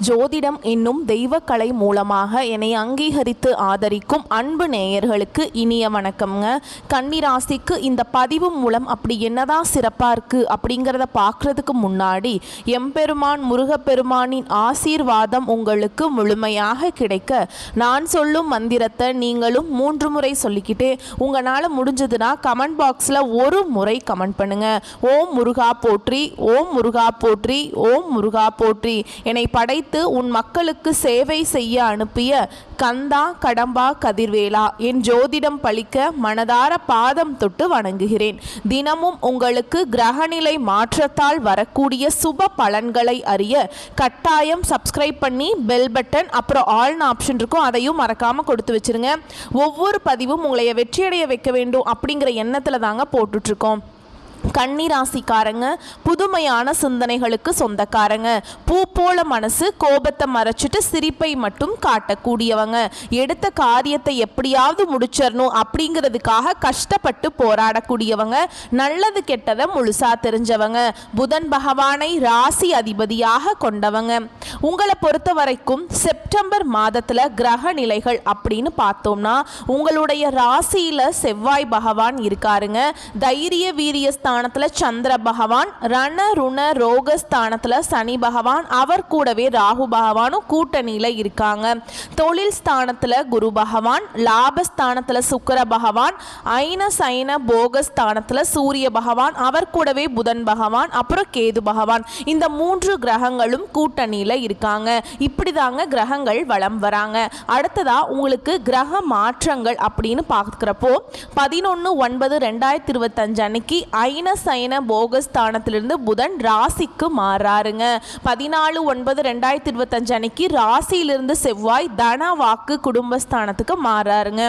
ஜோதிடம் என்னும் தெய்வக்கலை மூலமாக என்னை அங்கீகரித்து ஆதரிக்கும் அன்பு நேயர்களுக்கு இனிய வணக்கம்ங்க. கன்னிராசிக்கு இந்த பதிவு மூலம் அப்படி என்னதான் சிறப்பாக இருக்குது அப்படிங்கிறத பார்க்குறதுக்கு முன்னாடி எம்பெருமான் முருகப்பெருமானின் ஆசீர்வாதம் உங்களுக்கு முழுமையாக கிடைக்க நான் சொல்லும் மந்திரத்தை நீங்களும் 3 முறை சொல்லிக்கிட்டே உங்களால் முடிஞ்சதுன்னா கமெண்ட் பாக்ஸில் ஒரு முறை கமெண்ட் பண்ணுங்க. ஓம் முருகா போற்றி, ஓம் முருகா போற்றி, ஓம் முருகா போற்றி. என்னை படைத்து உன் மக்களுக்கு சேவை செய்ய அனுப்பிய கந்தா கடம்பா கதிர்வேலா, என் ஜோதிடம் பழிக்க மனதார பாதம் தொட்டு வணங்குகிறேன். தினமும் உங்களுக்கு கிரகநிலை மாற்றத்தால் வரக்கூடிய சுப பலன்களை அறிய கட்டாயம் சப்ஸ்கிரைப் பண்ணி பெல் பட்டன் அப்புறம் ஆல்னு ஆப்ஷன் இருக்கும், அதையும் மறக்காமல் கொடுத்து வச்சிருங்க. ஒவ்வொரு பதிவும் உங்களை வெற்றியடைய வைக்க வேண்டும் அப்படிங்கிற எண்ணத்தில் தாங்க போட்டுட்ருக்கோம். கன்னிராசிக்காரங்க புதுமையான சிந்தனைகளுக்கு சொந்தக்காரங்க. பூ போல மனசு, கோபத்தை மறைச்சிட்டு சிரிப்பை மட்டும் காட்டக்கூடியவங்க. எடுத்த காரியத்தை எப்படியாவது முடிச்சிடணும் அப்படிங்கிறதுக்காக கஷ்டப்பட்டு போராடக்கூடியவங்க. நல்லது கெட்டதை முழுசா தெரிஞ்சவங்க. புதன் பகவானை ராசி அதிபதியாக கொண்டவங்க. உங்களை பொறுத்த வரைக்கும் செப்டம்பர் மாதத்தில் கிரக நிலைகள் அப்படின்னு பார்த்தோம்னா உங்களுடைய ராசியில் செவ்வாய் பகவான் இருக்காருங்க. தைரிய வீரிய ஸ்தானத்தில் சந்திர பகவான், ரண ருண ரோக ஸ்தானத்தில் சனி பகவான், அவர் கூடவே ராகு பகவானும் கூட்டணியில் இருக்காங்க. தொழில் ஸ்தானத்தில் குரு பகவான், லாபஸ்தானத்தில் சுக்கிர பகவான், ஐன சைன போக ஸ்தானத்தில் சூரிய பகவான், அவர் கூடவே புதன் பகவான், அப்புறம் கேது பகவான். இந்த 3 கிரகங்களும் கூட்டணியில் இருக்காங்க. இப்படி தாங்க கிரகங்கள் வலம் வராங்க. அடுத்ததா உங்களுக்கு கிரக மாற்றங்கள் அப்படின்னு பார்க்குறப்போ 11/9/2025 அன்னைக்கு ஐன சைன போகஸ்தானத்திலிருந்து புதன் ராசிக்கு மாறாருங்க. 14/9/2025 அன்னைக்கு ராசியிலிருந்து செவ்வாய் தன வாக்கு குடும்பஸ்தானத்துக்கு மாறாருங்க.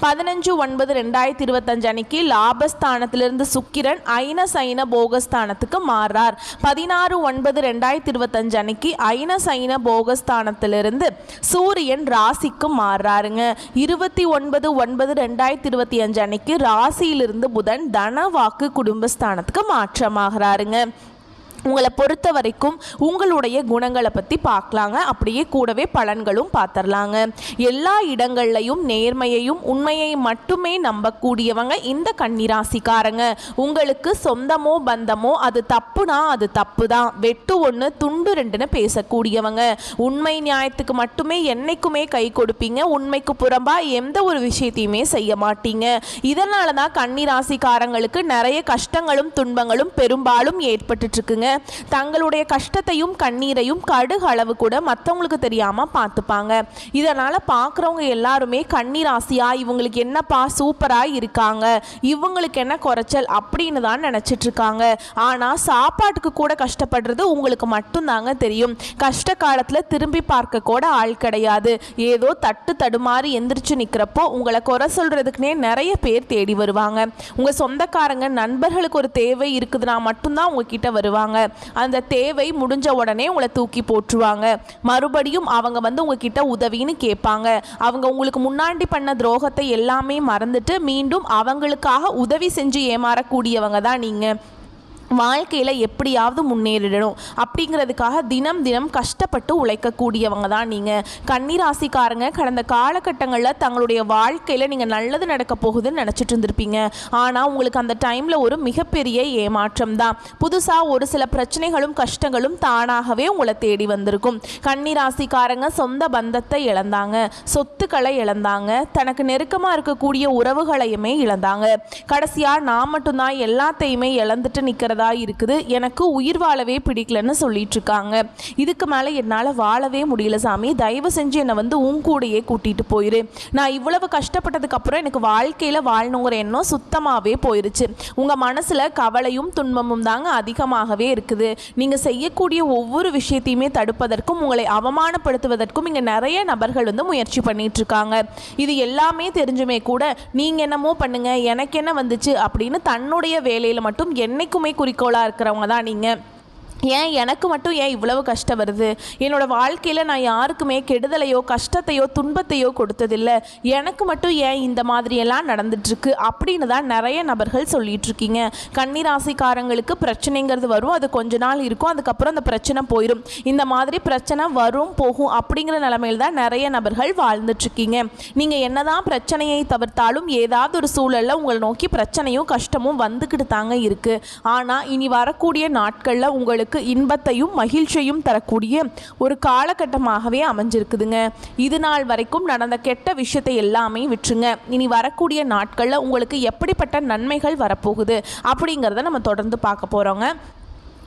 15/9/2025 அன்னைக்கு லாபஸ்தானத்திலிருந்து சுக்கிரன் ஐன சைன போகஸ்தானத்துக்கு மாறார். 16/9/2025 அன்னைக்கு ஐன சைன போகஸ்தானத்திலிருந்து சூரியன் ராசிக்கு மாறாருங்க. 29/9/2025 அன்னைக்கு ராசியிலிருந்து புதன் தன வாக்கு குடும்பஸ்தானத்துக்கு மாற்றமாகிறாருங்க. உங்களை பொறுத்த வரைக்கும் உங்களுடைய குணங்களை பற்றி பார்க்கலாங்க. அப்படியே கூடவே பலன்களும் பார்த்துடலாங்க. எல்லா இடங்கள்லையும் நேர்மையையும் உண்மையை மட்டுமே நம்பக்கூடியவங்க இந்த கன்னிராசிக்காரங்க. உங்களுக்கு சொந்தமோ பந்தமோ அது தப்புனா அது தப்பு தான், வெட்டு 1 துண்டு 2ன்னு பேசக்கூடியவங்க. உண்மை நியாயத்துக்கு மட்டுமே என்னைக்குமே கை கொடுப்பீங்க. உண்மைக்கு புறம்பா எந்த ஒரு விஷயத்தையுமே செய்ய மாட்டீங்க. இதனால தான் கன்னிராசிக்காரங்களுக்கு நிறைய கஷ்டங்களும் துன்பங்களும் பெரும்பாலும் ஏற்பட்டு இருக்குங்க. தங்களுடைய கஷ்டத்தையும் கண்ணீரையும் கடுகு அளவு கூட மற்றவங்களுக்கு தெரியாம பார்த்துப்பாங்க. இதனால பார்க்குறவங்க எல்லாருமே கன்னிராசியா இவங்களுக்கு என்னப்பா சூப்பரா இருக்காங்க, இவங்களுக்கு என்ன குறைச்சல் அப்படின்னு தான் நினைச்சிட்டு இருக்காங்க. ஆனா சாப்பாட்டுக்கு கூட கஷ்டப்படுறது உங்களுக்கு மட்டும்தாங்க தெரியும். கஷ்ட காலத்துல திரும்பி பார்க்க கூட ஆள் கிடையாது. ஏதோ தட்டு தடுமாறி எந்திரிச்சு நிற்கிறப்போ உங்களை குறை சொல்றதுக்குனே நிறைய பேர் தேடி வருவாங்க. உங்க சொந்தக்காரங்க நண்பர்களுக்கு ஒரு தேவை இருக்குதுன்னா மட்டும்தான் உங்ககிட்ட வருவாங்க. அந்த தேவை முடிஞ்ச உடனே உங்களை தூக்கி போட்டுருவாங்க. மறுபடியும் அவங்க வந்து உங்ககிட்ட உதவின்னு கேட்பாங்க. அவங்க உங்களுக்கு முன்னாடி பண்ண துரோகத்தை எல்லாமே மறந்துட்டு மீண்டும் அவங்களுக்காக உதவி செஞ்சு ஏமாறக்கூடியவங்க தான் நீங்க. வாழ்க்கையில் எப்படியாவது முன்னேறிடணும் அப்படிங்கிறதுக்காக தினம் தினம் கஷ்டப்பட்டு உழைக்கக்கூடியவங்க தான் நீங்கள். கன்னிராசிக்காரங்க கடந்த காலகட்டங்களில் தங்களுடைய வாழ்க்கையில் நீங்கள் நல்லது நடக்க போகுதுன்னு நினச்சிட்டு இருந்திருப்பீங்க. ஆனால் உங்களுக்கு அந்த டைமில் ஒரு மிகப்பெரிய ஏமாற்றம் தான். புதுசாக ஒரு சில பிரச்சனைகளும் கஷ்டங்களும் தானாகவே உங்களை தேடி வந்திருக்கும். கன்னிராசிக்காரங்க சொந்த பந்தத்தை இழந்தாங்க, சொத்துக்களை இழந்தாங்க, தனக்கு நெருக்கமாக இருக்கக்கூடிய உறவுகளையுமே இழந்தாங்க. கடைசியாக நான் மட்டும்தான் எல்லாத்தையுமே இழந்துட்டு நிற்கிறது இருக்குது, எனக்கு உயிர் வாழவே பிடிக்கலன்னு சொல்லிட்டு இருக்காங்க. இதுக்கு மேலே என்னால் வாழவே முடியல சாமி, தயவு செஞ்சு என்னை வந்து உன் கூடையே கூட்டிட்டு போயிரு. நான் இவ்வளவு கஷ்டப்பட்டதுக்கு அப்புறம் எனக்கு வாழ்க்கையில் வாழணுங்கிற எண்ணம் சுத்தமாகவே போயிருச்சு. உங்கள் மனசில் கவலையும் துன்பமும் தாங்க அதிகமாகவே இருக்குது. நீங்கள் செய்யக்கூடிய ஒவ்வொரு விஷயத்தையுமே தடுப்பதற்கும் உங்களை அவமானப்படுத்துவதற்கும் இங்கே நிறைய நபர்கள் வந்து முயற்சி பண்ணிட்டு இருக்காங்க. இது எல்லாமே தெரிஞ்சுமே கூட நீங்கள் என்னமோ பண்ணுங்க எனக்கு என்ன வந்துச்சு அப்படின்னு தன்னுடைய வேலையில் மட்டும் என்னைக்குமே குறிக்கோளாக இருக்கிறவங்க தான் நீங்கள். ஏன் எனக்கு மட்டும் ஏன் இவ்வளவு கஷ்டம் வருது, என்னோடய வாழ்க்கையில் நான் யாருக்குமே கெடுதலையோ கஷ்டத்தையோ துன்பத்தையோ கொடுத்ததில்லை, எனக்கு மட்டும் ஏன் இந்த மாதிரியெல்லாம் நடந்துட்டுருக்கு அப்படின்னு தான் நிறைய நபர்கள் சொல்லிகிட்ருக்கீங்க. கன்னிராசிக்காரங்களுக்கு பிரச்சனைங்கிறது வரும், அது கொஞ்ச நாள் இருக்கும், அதுக்கப்புறம் அந்த பிரச்சனை போயிடும். இந்த மாதிரி பிரச்சனை வரும் போகும் அப்படிங்கிற நிலைமையில் தான் நிறைய நபர்கள் வாழ்ந்துட்டுருக்கீங்க. நீங்கள் என்னதான் பிரச்சனையை தவிர்த்தாலும் ஏதாவது ஒரு சூழலில் உங்களை நோக்கி பிரச்சனையும் கஷ்டமும் வந்துக்கிட்டு தாங்க இருக்குது. ஆனால் இனி வரக்கூடிய நாட்களில் உங்களுக்கு இன்பத்தையும் மகிழ்ச்சியையும் தரக்கூடிய ஒரு காலகட்டமாகவே அமைஞ்சிருக்குதுங்க. இது நாள் வரைக்கும் நடந்த கெட்ட விஷயத்தை எல்லாமே விட்டுருங்க. இனி வரக்கூடிய நாட்களில் உங்களுக்கு எப்படிப்பட்ட நன்மைகள் வரப்போகுது அப்படிங்கிறத நம்ம தொடர்ந்து பார்க்க போகிறோங்க.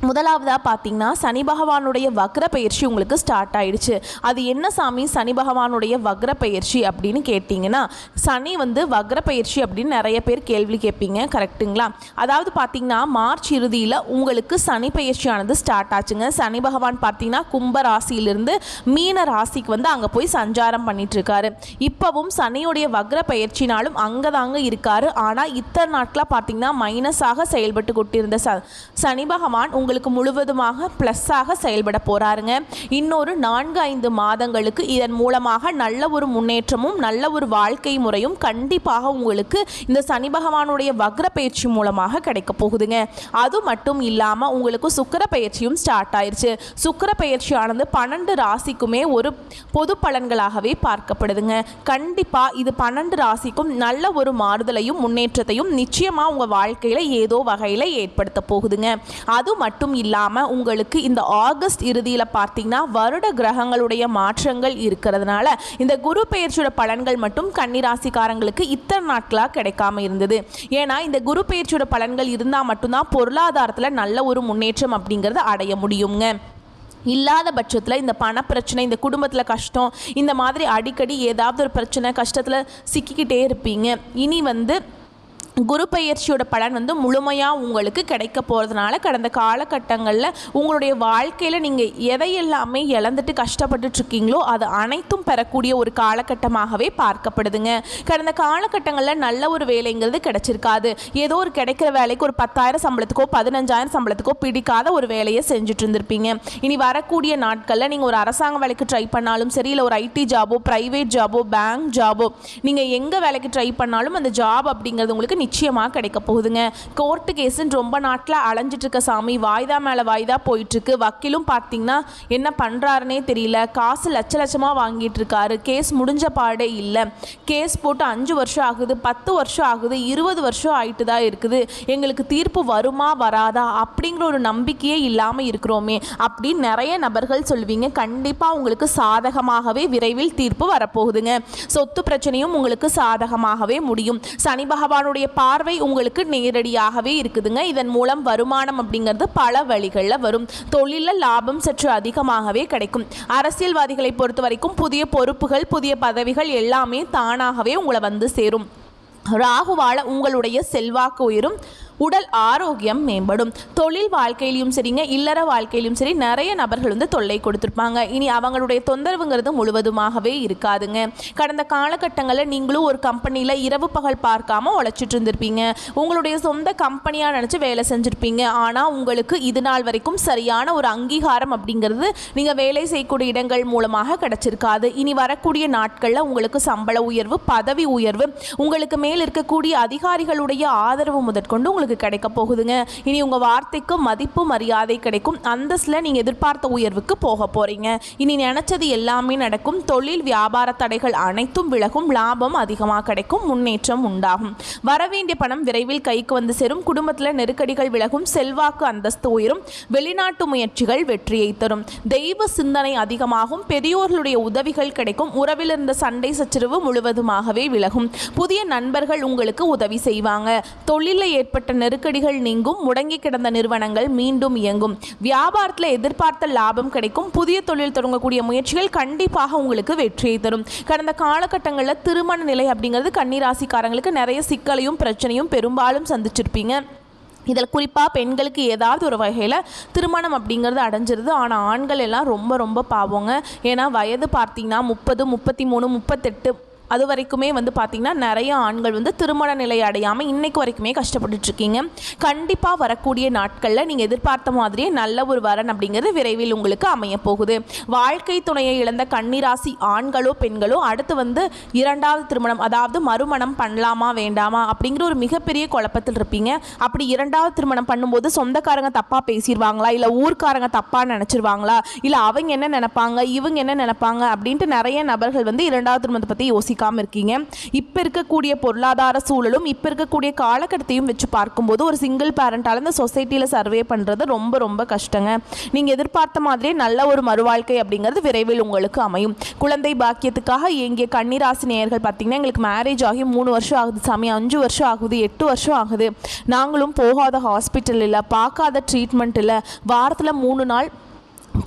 முதலாவதாக பார்த்தீங்கன்னா சனி பகவானுடைய வக்ர பயிற்சி உங்களுக்கு ஸ்டார்ட் ஆயிடுச்சு. அது என்ன சாமி சனி பகவானுடைய வக்ர பயிற்சி அப்படின்னு கேட்டிங்கன்னா, சனி வக்ர பயிற்சி அப்படின்னு நிறைய பேர் கேள்வி கேட்பீங்க, கரெக்டுங்களா? அதாவது பார்த்தீங்கன்னா மார்ச் இறுதியில் உங்களுக்கு சனி பயிற்சியானது ஸ்டார்ட் ஆச்சுங்க. சனி பகவான் பார்த்தீங்கன்னா கும்ப ராசியிலிருந்து மீன ராசிக்கு அங்கே போய் சஞ்சாரம் பண்ணிட்டுருக்காரு. இப்போவும் சனியுடைய வக்ர பயிற்சினாலும் அங்கே தாங்க இருக்காரு. ஆனால் இத்தனை நாட்களாக பார்த்தீங்கன்னா மைனஸாக செயல்பட்டு கொண்டிருந்த சனி பகவான் உங்களுக்கு முழுவதுமாக ப்ளஸ்ஸாக செயல்பட போகிறாருங்க. இன்னொரு 4-5 மாதங்களுக்கு இதன் மூலமாக நல்ல ஒரு முன்னேற்றமும் நல்ல ஒரு வாழ்க்கை முறையும் கண்டிப்பாக உங்களுக்கு இந்த சனி பகவானுடைய வக்ர பயிற்சி மூலமாக கிடைக்க போகுதுங்க. அது மட்டும் இல்லாமல் உங்களுக்கு சுக்கிர பயிற்சியும் ஸ்டார்ட் ஆயிடுச்சு. சுக்கிர பயிற்சியானது 12 ராசிக்குமே ஒரு பொது பலன்களாகவே பார்க்கப்படுதுங்க. கண்டிப்பாக இது 12 ராசிக்கும் நல்ல ஒரு மாறுதலையும் முன்னேற்றத்தையும் நிச்சயமாக உங்கள் வாழ்க்கையில் ஏதோ வகையில் ஏற்படுத்த போகுதுங்க. அது மட்டும் இல்லாமல் உங்களுக்கு இந்த ஆகஸ்ட் இறுதியில் பார்த்தீங்கன்னா வருட கிரகங்களுடைய மாற்றங்கள் இருக்கிறதுனால இந்த குரு பெயர்ச்சியோட பலன்கள் மட்டும் கன்னிராசிக்காரங்களுக்கு இத்தனை நாட்களாக கிடைக்காம இருந்தது. ஏன்னா இந்த குரு பெயர்ச்சியோட பலன்கள் இருந்தால் மட்டும்தான் பொருளாதாரத்தில் நல்ல ஒரு முன்னேற்றம் அப்படிங்கிறத அடைய முடியுங்க. இல்லாத பட்சத்தில் இந்த பண பிரச்சனை, இந்த குடும்பத்தில் கஷ்டம், இந்த மாதிரி அடிக்கடி ஏதாவது ஒரு பிரச்சனை கஷ்டத்தில் சிக்கிக்கிட்டே இருப்பீங்க. இனி குரு பெயர்ச்சியோட பலன் முழுமையாக உங்களுக்கு கிடைக்க போகிறதுனால கடந்த காலகட்டங்களில் உங்களுடைய வாழ்க்கையில் நீங்கள் எதையெல்லாமே இழந்துட்டு கஷ்டப்பட்டுட்ருக்கீங்களோ அது அனைத்தும் பெறக்கூடிய ஒரு காலகட்டமாகவே பார்க்கப்படுதுங்க. கடந்த காலகட்டங்களில் நல்ல ஒரு வேலைங்கிறது கிடைச்சிருக்காது. ஏதோ ஒரு கிடைக்கிற வேலைக்கு ஒரு 10,000 சம்பளத்துக்கோ 15,000 சம்பளத்துக்கோ பிடிக்காத ஒரு வேலையை செஞ்சுட்டு இருந்திருப்பீங்க. இனி வரக்கூடிய நாட்களில் நீங்கள் ஒரு அரசாங்க வேலைக்கு ட்ரை பண்ணாலும் சரி, இல்லை ஒரு ஐடி ஜாபோ, ப்ரைவேட் ஜாபோ, பேங்க் ஜாபோ, நீங்கள் எங்கே வேலைக்கு ட்ரை பண்ணாலும் அந்த ஜாப் அப்படிங்கிறது உங்களுக்கு நிச்சயமாக கிடைக்க போகுதுங்க. கோர்ட்டு கேஸுன்னு ரொம்ப நாட்டில் அலைஞ்சிட்டு இருக்க சாமி, வாய்தா மேலே வாய்தா போயிட்டுருக்கு. வக்கீலும் பார்த்தீங்கன்னா என்ன பண்ணுறாருனே தெரியல, காசு லட்சமாக வாங்கிட்டு இருக்காரு, கேஸ் முடிஞ்ச பாடே இல்லை, கேஸ் போட்டு 5 வருஷம் ஆகுது, 10 வருஷம் ஆகுது, 20 வருஷம் ஆகிட்டு தான் இருக்குது, எங்களுக்கு தீர்ப்பு வருமா வராதா அப்படிங்கிற ஒரு நம்பிக்கையே இல்லாமல் இருக்கிறோமே அப்படின்னு நிறைய நபர்கள் சொல்வீங்க. கண்டிப்பாக உங்களுக்கு சாதகமாகவே விரைவில் தீர்ப்பு வரப்போகுதுங்க. சொத்து பிரச்சனையும் உங்களுக்கு சாதகமாகவே முடியும். சனி பகவானுடைய பார்வை உங்களுக்கு நேரடியாகவே இருக்குதுங்க. இதன் மூலம் வருமானம் அப்படிங்கிறது பல வழிகளில் வரும். தொழிலில் லாபம் சற்று அதிகமாகவே கிடைக்கும். அரசியல்வாதிகளை பொறுத்த வரைக்கும் புதிய பொறுப்புகள், புதிய பதவிகள் எல்லாமே தானாகவே உங்களை சேரும். ராகுவால உங்களுடைய செல்வாக்கு உயரும், உடல் ஆரோக்கியம் மேம்படும். தொழில் வாழ்க்கையிலையும் சரிங்க, இல்லற வாழ்க்கையிலும் சரி நிறைய நபர்கள் தொல்லை கொடுத்துருப்பாங்க. இனி அவங்களுடைய தொந்தரவுங்கிறது முழுவதுமாகவே இருக்காதுங்க. கடந்த காலகட்டங்களில் நீங்களும் ஒரு கம்பெனியில் இரவு பகல் பார்க்காம உழைச்சிட்டு இருந்திருப்பீங்க. உங்களுடைய சொந்த கம்பெனியாக நினச்சி வேலை செஞ்சுருப்பீங்க. ஆனால் உங்களுக்கு இது நாள் வரைக்கும் சரியான ஒரு அங்கீகாரம் அப்படிங்கிறது நீங்கள் வேலை செய்யக்கூடிய இடங்கள் மூலமாக கிடைச்சிருக்காது. இனி வரக்கூடிய நாட்களில் உங்களுக்கு சம்பள உயர்வு, பதவி உயர்வு, உங்களுக்கு மேல் இருக்கக்கூடிய அதிகாரிகளுடைய ஆதரவு முதற்கொண்டு உங்களுக்கு கிடைக்க போகுதுங்க. இனி உங்க வார்த்தைக்கு மதிப்பு மரியாதை கிடைக்கும். அந்தஸ்ல நீங்க எதிர்பார்த்த உயர்வுக்கு போக போறீங்க. இனி நினைச்சது எல்லாமே நடக்கும். தொழில் வியாபார தடைகள் அனைத்தும் விலகும். லாபம் அதிகமாக கிடைக்கும். முன்னேற்றம் உண்டாகும். வரவேண்டிய பணம் விரைவில் கைக்கு சேரும். குடும்பத்தில் நெருக்கடிகள் விலகும். செல்வாக்கு அந்தஸ்து உயரும். வெளிநாட்டு முயற்சிகள் வெற்றியை தரும். தெய்வ சிந்தனை அதிகமாகும். பெரியோர்களுடைய உதவிகள் கிடைக்கும். உறவில் இருந்த சண்டை சச்சரவு முழுவதுமாகவே விலகும். புதிய நண்பர்கள் உங்களுக்கு உதவி செய்வாங்க. தொழிலில் ஏற்பட்ட நெருக்கடிகள் நீங்கும். முடங்கி கிடந்த நிறுவனங்கள் மீண்டும் இயங்கும். வியாபாரத்தில் எதிர்பார்த்த லாபம் கிடைக்கும். புதிய தொழில் தொடங்கக்கூடிய முயற்சிகள் கண்டிப்பாக உங்களுக்கு வெற்றியை தரும். கடந்த காலகட்டங்களில் திருமண நிலை அப்படிங்கிறது கன்னிராசிக்காரங்களுக்கு நிறைய சிக்கலையும் பிரச்சனையும் பெரும்பாலும் சந்திச்சிருப்பீங்க. இதில் குறிப்பாக பெண்களுக்கு ஏதாவது ஒரு வகையில் திருமணம் அப்படிங்கிறது அடைஞ்சிருது. ஆனால் ஆண்கள் எல்லாம் ரொம்ப ரொம்ப பாவங்க. ஏன்னா வயது பார்த்தீங்கன்னா 30, 33, 38 அது வரைக்குமே வந்து பார்த்திங்கன்னா நிறைய ஆண்கள் வந்து திருமண நிலை அடையாமல் இன்னைக்கு வரைக்குமே கஷ்டப்பட்டுட்ருக்கீங்க. கண்டிப்பாக வரக்கூடிய நாட்களில் நீங்கள் எதிர்பார்த்த மாதிரியே நல்ல ஒரு வரன் அப்படிங்கிறது விரைவில் உங்களுக்கு அமைய போகுது. வாழ்க்கை துணையை இழந்த கன்னிராசி ஆண்களோ பெண்களோ அடுத்து வந்து இரண்டாவது திருமணம், அதாவது மறுமணம் பண்ணலாமா வேண்டாமா அப்படிங்கிற ஒரு மிகப்பெரிய குழப்பத்தில் இருப்பீங்க. அப்படி இரண்டாவது திருமணம் பண்ணும்போது சொந்தக்காரங்க தப்பாக பேசிடுவாங்களா, இல்லை ஊர்க்காரங்க தப்பாக நினச்சிருவாங்களா, இல்லை அவங்க என்ன நினைப்பாங்க இவங்க என்ன நினைப்பாங்க அப்படின்ட்டு நிறைய நபர்கள் வந்து இரண்டாவது திருமணத்தை பற்றி யோசிக்காமல் இருக்கீங்க. இப்போ இருக்கக்கூடிய பொருளாதார சூழலும் இப்போ இருக்கக்கூடிய காலகட்டத்தையும் வச்சு பார்க்கும்போது ஒரு சிங்கிள் பேரண்டால் இந்த சொசைட்டியில் சர்வே பண்ணுறது ரொம்ப ரொம்ப கஷ்டங்க. நீங்கள் எதிர்பார்த்த மாதிரியே நல்ல ஒரு மறுவாழ்க்கை அப்படிங்கிறது விரைவில் உங்களுக்கு அமையும். குழந்தை பாக்கியத்துக்காக ஏங்கிய கன்னிராசி நேயர்கள் பார்த்தீங்கன்னா, எங்களுக்கு மேரேஜ் ஆகி 3 வருஷம் ஆகுது சாமி, 5 வருஷம் ஆகுது, 8 வருஷம் ஆகுது, நாங்களும் போகாத ஹாஸ்பிட்டல் இல்லை, பார்க்காத ட்ரீட்மெண்ட் இல்லை, வாரத்தில் 3 நாள்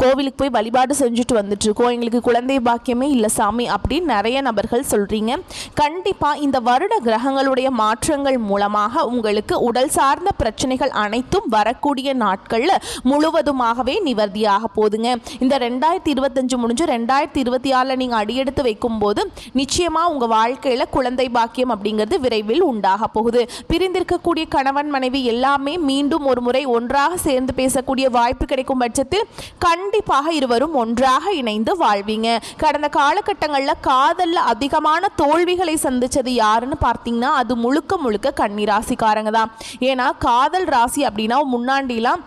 கோவிலுக்கு போய் வழிபாடு செஞ்சுட்டு வந்துட்டுருக்கோம், எங்களுக்கு குழந்தை பாக்கியமே இல்லை சாமி அப்படின்னு நிறைய நபர்கள் சொல்கிறீங்க. கண்டிப்பாக இந்த வருட கிரகங்களுடைய மாற்றங்கள் மூலமாக உங்களுக்கு உடல் சார்ந்த பிரச்சனைகள் அனைத்தும் வரக்கூடிய நாட்களில் முழுவதுமாகவே நிவர்த்தியாக போதுங்க. இந்த 2025 முடிஞ்சு 2026 நீங்கள் அடியெடுத்து வைக்கும்போது நிச்சயமாக உங்கள் வாழ்க்கையில் குழந்தை பாக்கியம் அப்படிங்கிறது விரைவில் உண்டாக போகுது. பிரிந்திருக்கக்கூடிய கணவன் மனைவி எல்லாமே மீண்டும் ஒரு முறை ஒன்றாக சேர்ந்து பேசக்கூடிய வாய்ப்பு கிடைக்கும் பட்சத்தில் கண்டிப்பாக இருவரும் ஒன்றாக இணைந்து வாழ்வீங்க. கடந்த காலகட்டங்களில் காதலில் அதிகமான தோல்விகளை சந்திச்சது யாருன்னு பார்த்தீங்கன்னா அது முழுக்க முழுக்க கன்னிராசிக்காரங்க தான். ஏன்னா காதல் ராசி அப்படின்னா முன்னாடிலாம்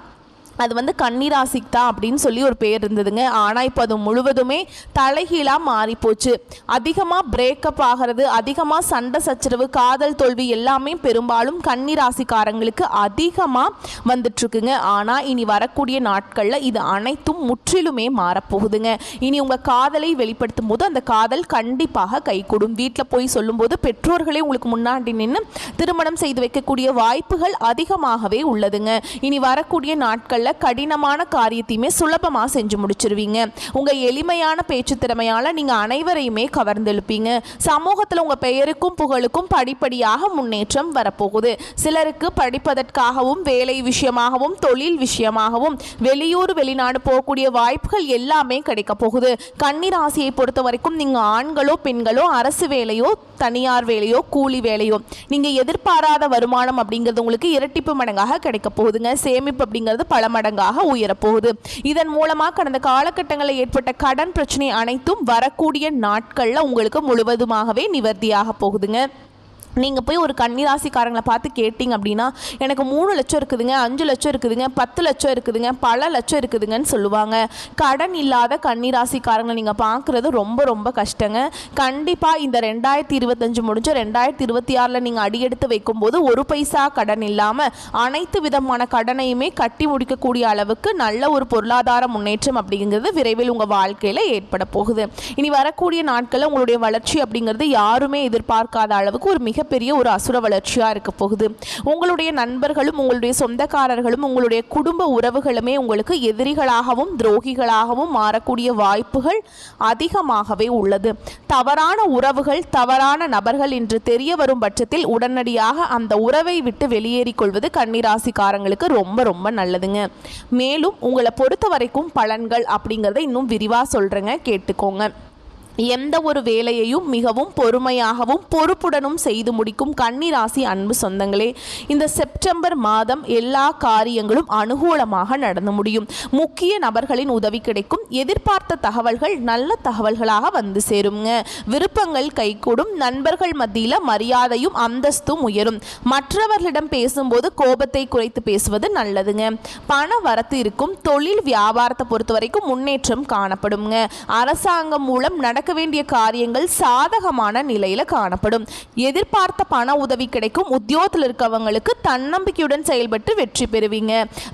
அது வந்து கன்னிராசிக்கு தான் அப்படின்னு சொல்லி ஒரு பேர் இருந்ததுங்க. ஆனால் இப்போ அது முழுவதுமே தலைகீழாக மாறிப்போச்சு. அதிகமாக பிரேக்கப் ஆகிறது, அதிகமாக சண்டை சச்சரவு, காதல் தோல்வி எல்லாமே பெரும்பாலும் கன்னிராசிக்காரங்களுக்கு அதிகமாக வந்துட்டுருக்குங்க. ஆனால் இனி வரக்கூடிய நாட்களில் இது அனைத்தும் முற்றிலுமே மாறப்போகுதுங்க. இனி உங்கள் காதலை வெளிப்படுத்தும் போது அந்த காதல் கண்டிப்பாக கைகூடும். வீட்டில் போய் சொல்லும்போது பெற்றோர்களே உங்களுக்கு முன்னாடி நின்று திருமணம் செய்து வைக்கக்கூடிய வாய்ப்புகள் அதிகமாகவே உள்ளதுங்க. இனி வரக்கூடிய நாட்களில் கடினமான காரியத்தையுமே சுலபமா செஞ்சு முடிச்சிருவீங்க. உங்க எளிமையான பேச்சு திறமையால நீங்க அனைவரையுமே கவர்ந்தெழுப்பீங்க. சமூகத்தில் உங்க பெயருக்கும் புகழுக்கும் படிப்படியாக முன்னேற்றம் வரப்போகுது. சிலருக்கு படிப்பதற்காகவும் வேலை விஷயமாகவும் தொழில் விஷயமாகவும் வெளியூர் வெளிநாடு போகக்கூடிய வாய்ப்புகள் எல்லாமே கிடைக்க போகுது. கன்னிராசியை பொறுத்த வரைக்கும் நீங்க ஆண்களோ பெண்களோ அரசு வேலையோ தனியார் வேலையோ கூலி வேலையோ நீங்க எதிர்பாராத வருமானம் அப்படிங்கிறது உங்களுக்கு இரட்டிப்பு மடங்காக கிடைக்க போகுதுங்க. சேமிப்பு அப்படிங்கிறது பல மடங்காக உயரப்போகுது. இதன் மூலமாக கடந்த காலகட்டங்களில் ஏற்பட்ட கடன் பிரச்சனை அனைத்தும் வரக்கூடிய நாட்களில் உங்களுக்கு முழுவதுமாகவே நிவர்த்தியாக போகுதுங்க. நீங்கள் போய் ஒரு கன்னிராசிக்காரங்களை பார்த்து கேட்டிங்க அப்படின்னா எனக்கு 3 லட்சம் இருக்குதுங்க, 5 லட்சம் இருக்குதுங்க, 10 லட்சம் இருக்குதுங்க, பல லட்சம் இருக்குதுங்கன்னு சொல்லுவாங்க. கடன் இல்லாத கன்னிராசிக்காரங்களை நீங்கள் பார்க்குறது ரொம்ப ரொம்ப கஷ்டங்க. கண்டிப்பாக இந்த 2025 முடிஞ்ச 2026 நீங்கள் அடியெடுத்து வைக்கும்போது ஒரு பைசா கடன் இல்லாமல் அனைத்து விதமான கடனையுமே கட்டி முடிக்கக்கூடிய அளவுக்கு நல்ல ஒரு பொருளாதார முன்னேற்றம் அப்படிங்கிறது விரைவில் உங்கள் வாழ்க்கையில் ஏற்பட போகுது. இனி வரக்கூடிய நாட்களில் உங்களுடைய வளர்ச்சி அப்படிங்கிறது யாருமே எதிர்பார்க்காத அளவுக்கு ஒரு மிகப்பெரிய ஒரு அசுர வளர்ச்சியாக இருக்க போகுது. உங்களுடைய நண்பர்களும் உங்களுடைய சொந்தக்காரர்களும் உங்களுடைய குடும்ப உறவுகளுமே உங்களுக்கு எதிரிகளாகவும் துரோகிகளாகவும் மாறக்கூடிய வாய்ப்புகள் அதிகமாகவே உள்ளது. தவறான உறவுகள் தவறான நபர்கள் என்று தெரிய வரும் பட்சத்தில் உடனடியாக அந்த உறவை விட்டு வெளியேறிக் கொள்வது கன்னிராசிக்காரங்களுக்கு ரொம்ப ரொம்ப நல்லதுங்க. மேலும் உங்களை பொறுத்த வரைக்கும் பலன்கள் அப்படிங்கிறத இன்னும் விரிவாக சொல்கிறேங்க, கேட்டுக்கோங்க. எந்த ஒரு வேலையையும் மிகவும் பொறுமையாகவும் பொறுப்புடனும் செய்து முடிக்கும் கன்னிராசி அன்பு சொந்தங்களே, இந்த செப்டம்பர் மாதம் எல்லா காரியங்களும் அனுகூலமாக நடந்து முடியும். முக்கிய நபர்களின் உதவி கிடைக்கும். எதிர்பார்த்த தகவல்கள் நல்ல தகவல்களாக வந்து சேருங்க. விருப்பங்கள் கைகூடும். நண்பர்கள் மத்தியில் மரியாதையும் அந்தஸ்தும் உயரும். மற்றவர்களிடம் பேசும்போது கோபத்தை குறைத்து பேசுவது நல்லதுங்க. பண வரத்து இருக்கும். தொழில் வியாபாரத்தை பொறுத்த வரைக்கும் முன்னேற்றம் காணப்படுங்க. அரசாங்கம் மூலம் நடக்க வேண்டிய காரியங்கள் சாதகமான நிலையில காணப்படும். எதிர்பார்த்த பண உதவி கிடைக்கும். உத்தியோகத்தில் இருக்கவங்களுக்கு தன்னம்பிக்கையுடன் செயல்பட்டு வெற்றி பெறுவீங்க.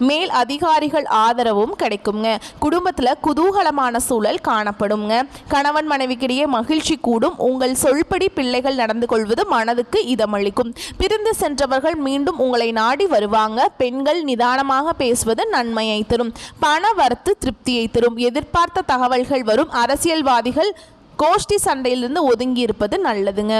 மேல் அதிகாரிகள் ஆதரவும் கிடைக்குங்க. குடும்பத்தில் குதூகலமான சூழல் காணப்படுங்க. கணவன் மனைவிக்கிடையே மகிழ்ச்சி கூடும். உங்கள் சொல்படி பிள்ளைகள் நடந்து கொள்வது மனதுக்கு இதமளிக்கும். பிரிந்து சென்றவர்கள் மீண்டும் உங்களை நாடி வருவாங்க. பெண்கள் நிதானமாக பேசுவது நன்மையை தரும். பண வரத்து திருப்தியை தரும். எதிர்பார்த்த தகவல்கள் வரும். அரசியல்வாதிகள் கோஷ்டி சண்டையிலிருந்து ஒதுங்கி இருப்பது நல்லதுங்க.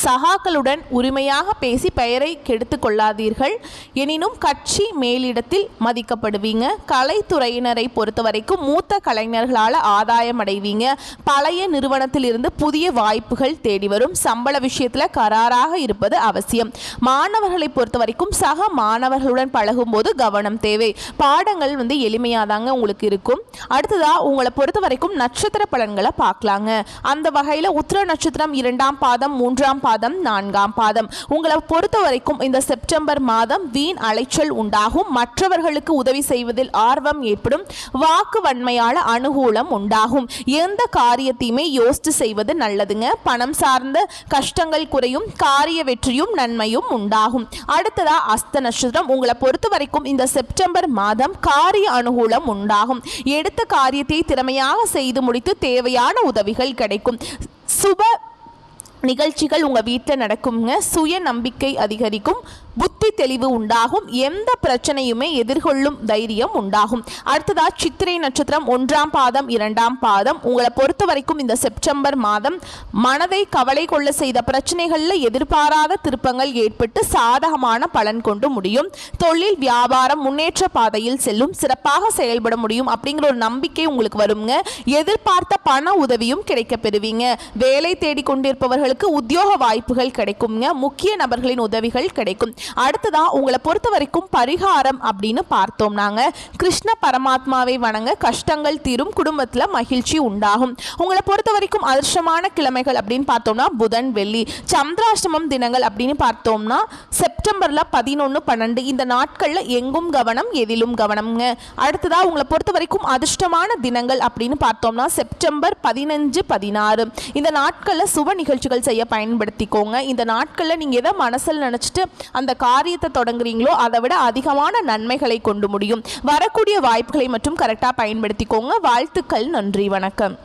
சகாக்களுடன் உரிமையாக பேசி பெயரை கெடுத்து கொள்ளாதீர்கள். எனினும் கட்சி மேலிடத்தில் மதிக்கப்படுவீங்க. கலைத்துறையினரை பொறுத்த வரைக்கும் மூத்த கலைஞர்களால் ஆதாயம் அடைவீங்க. பழைய நிறுவனத்தில் இருந்து புதிய வாய்ப்புகள் தேடி வரும். சம்பள விஷயத்தில் கராராக இருப்பது அவசியம். மாணவர்களை பொறுத்த வரைக்கும் சக மாணவர்களுடன் பழகும் போது கவனம் தேவை. பாடங்கள் எளிமையாதாங்க உங்களுக்கு இருக்கும். அடுத்ததா உங்களை பொறுத்த வரைக்கும் நட்சத்திர பலன்களை பார்க்கலாங்க. அந்த வகையில் உத்திர நட்சத்திரம் 2ஆம் பாதம், 3ஆம் பாதம், 4ஆம் பாதம். உங்களை பொறுத்த வரைக்கும் இந்த செப்டம்பர் மாதம் வீண் அலைச்சல் உண்டாகும். மற்றவர்களுக்கு உதவி செய்வதில் ஆர்வம் ஏற்படும். வாக்கு வன்மையால அனுகூலம் உண்டாகும். எந்த காரியத்தையுமே யோசித்து செய்வது நல்லதுங்க. பணம் சார்ந்த கஷ்டங்கள் குறையும். காரிய வெற்றியும் நன்மையும் உண்டாகும். அடுத்ததா அஸ்த நட்சத்திரம். உங்களை பொறுத்த வரைக்கும் இந்த செப்டம்பர் மாதம் காரிய அனுகூலம் உண்டாகும். எடுத்த காரியத்தை திறமையாக செய்து முடித்து தேவையான உதவிகள் கிடைக்கும். சுப நிகழ்ச்சிகள் உங்கள் வீட்டில் நடக்குங்க. சுய நம்பிக்கை அதிகரிக்கும். புத்தி தெளிவு உண்டாகும். எந்த பிரச்சனையுமே எதிர்கொள்ளும் தைரியம் உண்டாகும். அடுத்ததா சித்திரை நட்சத்திரம் 1ஆம் பாதம், 2ஆம் பாதம். உங்களை பொறுத்த வரைக்கும் இந்த செப்டம்பர் மாதம் மனதை கவலை கொள்ள செய்த பிரச்சனைகளில் எதிர்பாராத திருப்பங்கள் ஏற்பட்டு சாதகமான பலன் கொண்டு முடியும். தொழில் வியாபாரம் முன்னேற்ற பாதையில் செல்லும். சிறப்பாக செயல்பட முடியும் அப்படிங்கிற ஒரு நம்பிக்கை உங்களுக்கு வருங்க. எதிர்பார்த்த பண உதவியும் கிடைக்க பெறுவீங்க. வேலை தேடிக்கொண்டிருப்பவர்களுக்கு உத்தியோக வாய்ப்புகள் கிடைக்குங்க. முக்கிய நபர்களின் உதவிகள் கிடைக்கும். அடுத்ததா உங்களை பொறுத்த வரைக்கும் பரிகாரம் அப்படின்னு பார்த்தோம்னாங்க, கிருஷ்ண பரமாத்மாவை வணங்க கஷ்டங்கள் தீரும். குடும்பத்தில் மகிழ்ச்சி உண்டாகும். உங்களை பொறுத்த வரைக்கும் அதிர்ஷ்டமான கிழமைகள் அப்படின்னு பார்த்தோம்னா புதன், வெள்ளி. சந்திராஷ்டமம் தினங்கள் அப்படின்னு பார்த்தோம்னா செப்டம்பர்ல 11, 12. இந்த நாட்களில் எங்கும் கவனம், எதிலும் கவனம்ங்க. அடுத்ததா உங்களை பொறுத்த வரைக்கும் அதிர்ஷ்டமான தினங்கள் அப்படின்னு பார்த்தோம்னா செப்டம்பர் 15, 16. இந்த நாட்களில் சுப நிகழ்ச்சிகள் செய்ய பயன்படுத்திக்கோங்க. இந்த நாட்களில் நீங்கள் எதை மனசில் நினச்சிட்டு அந்த காரியத்தை தொடங்குறீங்களோ அதை விட அதிகமான நன்மைகளை கொண்டு முடியும். வரக்கூடிய வாய்ப்புகளை மட்டும் கரெக்டாக பயன்படுத்திக்கோங்க. வாழ்த்துக்கள். நன்றி. வணக்கம்.